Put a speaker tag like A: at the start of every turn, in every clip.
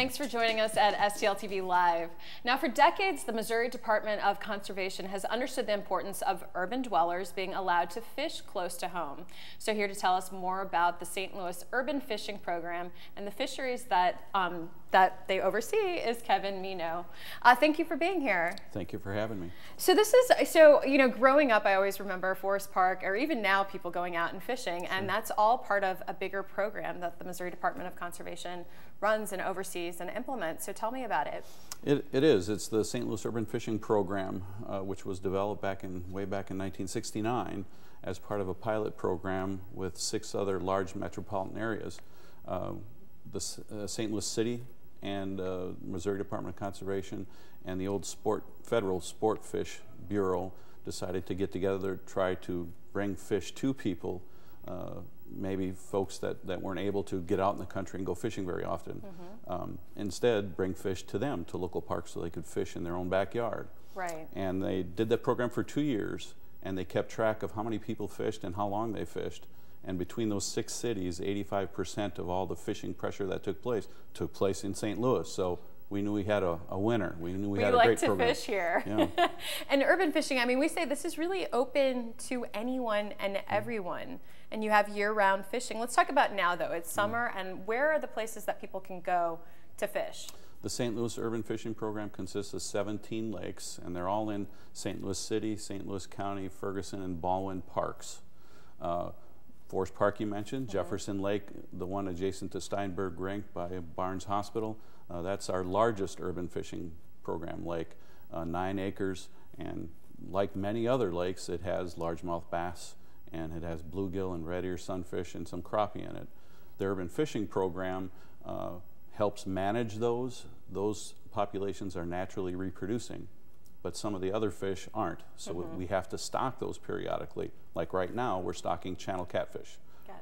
A: Thanks for joining us at STL TV Live. Now, for decades, the Missouri Department of Conservation has understood the importance of urban dwellers being allowed to fish close to home. So here to tell us more about the St. Louis Urban Fishing Program and the fisheries that they oversee is Kevin Meneau. Thank you for being here.
B: Thank you for having me.
A: So growing up, I always remember Forest Park, or even now people going out and fishing, and that's all part of a bigger program that the Missouri Department of Conservation runs and oversees and implements. So tell me about it.
B: It is. It's the St. Louis Urban Fishing Program, which was developed way back in 1969 as part of a pilot program with 6 other large metropolitan areas. The St. Louis City and Missouri Department of Conservation and the old Federal Sport Fish Bureau decided to get together to try to bring fish to people, maybe folks that weren't able to get out in the country and go fishing very often. Instead, bring fish to them, to local parks, so they could fish in their own backyard.
A: Right. And
B: they did that program for 2 years, and they kept track of how many people fished and how long they fished. And between those 6 cities, 85% of all the fishing pressure that took place in St. Louis. So we knew we had a winner. We knew we had a great program.
A: We like to fish here.
B: Yeah.
A: And urban fishing, I mean, we say this is really open to anyone and everyone. And you have year-round fishing. Let's talk about now, though. It's summer, and where are the places that people can go to fish?
B: The St. Louis Urban Fishing Program consists of 17 lakes, and they're all in St. Louis City, St. Louis County, Ferguson, and Baldwin parks. Forest Park you mentioned, Jefferson Lake, the one adjacent to Steinberg Rink by Barnes Hospital. That's our largest urban fishing program lake, 9 acres, and like many other lakes, it has largemouth bass, and it has bluegill and red ear sunfish and some crappie in it. The urban fishing program helps manage those. Those populations are naturally reproducing, but some of the other fish aren't. So we have to stock those periodically. Like right now, we're stocking channel catfish.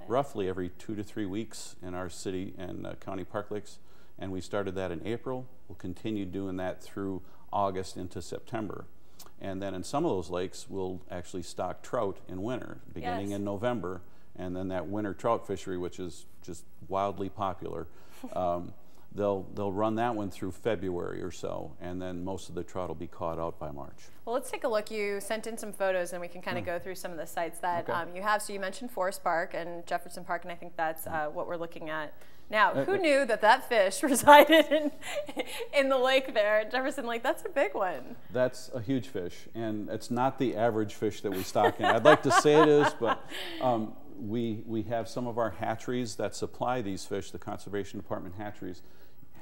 B: Roughly every 2 to 3 weeks in our city and county park lakes. And we started that in April. We'll continue doing that through August into September. And then in some of those lakes, we'll actually stock trout in winter, beginning in November. And then that winter trout fishery, which is just wildly popular, they'll run that one through February or so, and then most of the trout will be caught out by March.
A: Well, let's take a look. You sent in some photos, and we can kind of go through some of the sites that you have. So you mentioned Forest Park and Jefferson Park, and I think that's what we're looking at now. Who knew that fish resided in the lake there at Jefferson Lake? That's a big one. That's
B: a huge fish, and it's not the average fish that we stock in. I'd like to say it is, but we have some of our hatcheries that supply these fish. The Conservation Department hatcheries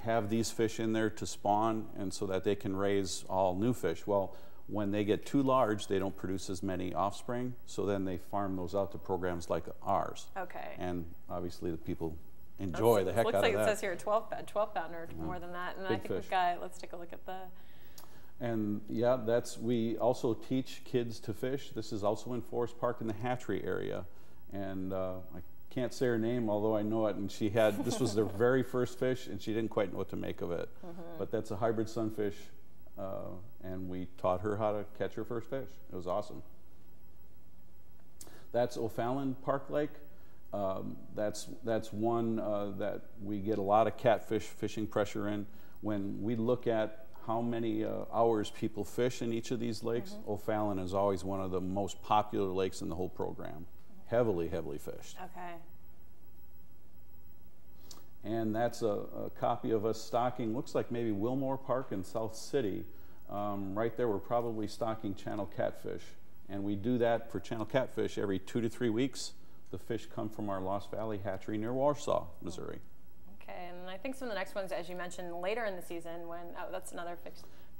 B: have these fish in there to spawn, and so that they can raise all new fish. Well, when they get too large, they don't produce as many offspring, so then they farm those out to programs like ours.
A: Okay.
B: And obviously the people enjoy the heck out of that.
A: Looks like it says here 12 pounder, more than that. And then I think we've got, let's take a look at the...
B: And yeah, we also teach kids to fish. This is also in Forest Park in the hatchery area. And I can't say her name, although I know it, and this was their very first fish, and she didn't quite know what to make of it. But that's a hybrid sunfish, and we taught her how to catch her first fish. It was awesome. That's O'Fallon Park Lake. That's one that we get a lot of catfish fishing pressure in. When we look at how many hours people fish in each of these lakes, O'Fallon is always one of the most popular lakes in the whole program. Heavily fished.
A: Okay.
B: And that's a copy of us stocking, looks like maybe Wilmore Park in South City. Right there, we're probably stocking channel catfish. And we do that for channel catfish every 2 to 3 weeks. The fish come from our Lost Valley hatchery near Warsaw, Missouri. Okay,
A: and I think some of the next ones, as you mentioned, later in the season when, that's another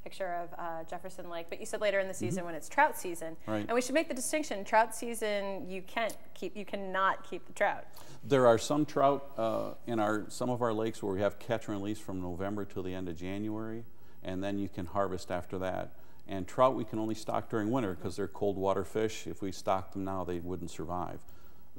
A: picture of Jefferson Lake, but you said later in the season when it's trout season.
B: Right.
A: And we should make the distinction, trout season, you cannot keep the trout.
B: There are some trout in some of our lakes where we have catch and release from November till the end of January, and then you can harvest after that. And trout we can only stock during winter because they're cold water fish. If we stocked them now, they wouldn't survive.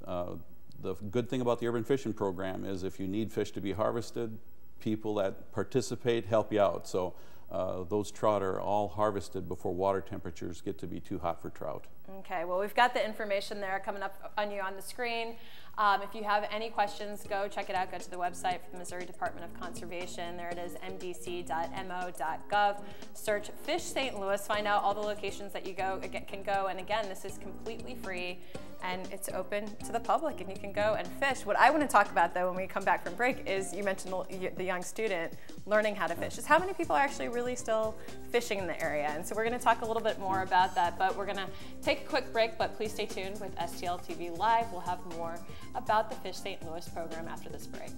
B: The good thing about the urban fishing program is if you need fish to be harvested, people that participate help you out. So those trout are all harvested before water temperatures get to be too hot for trout.
A: Okay, well, we've got the information there coming up on you on the screen. If you have any questions, go check it out. Go to the website for the Missouri Department of Conservation. There it is, MDC.mo.gov. Search Fish St. Louis. Find out all the locations that you can go. And again, this is completely free and it's open to the public, and you can go and fish. What I want to talk about, though, when we come back from break is, you mentioned the young student learning how to fish. Is how many people are actually really still fishing in the area? And so we're going to talk a little bit more about that, but we're going to take a quick break, but please stay tuned with STL TV Live. We'll have more about the Fish St. Louis program after this break.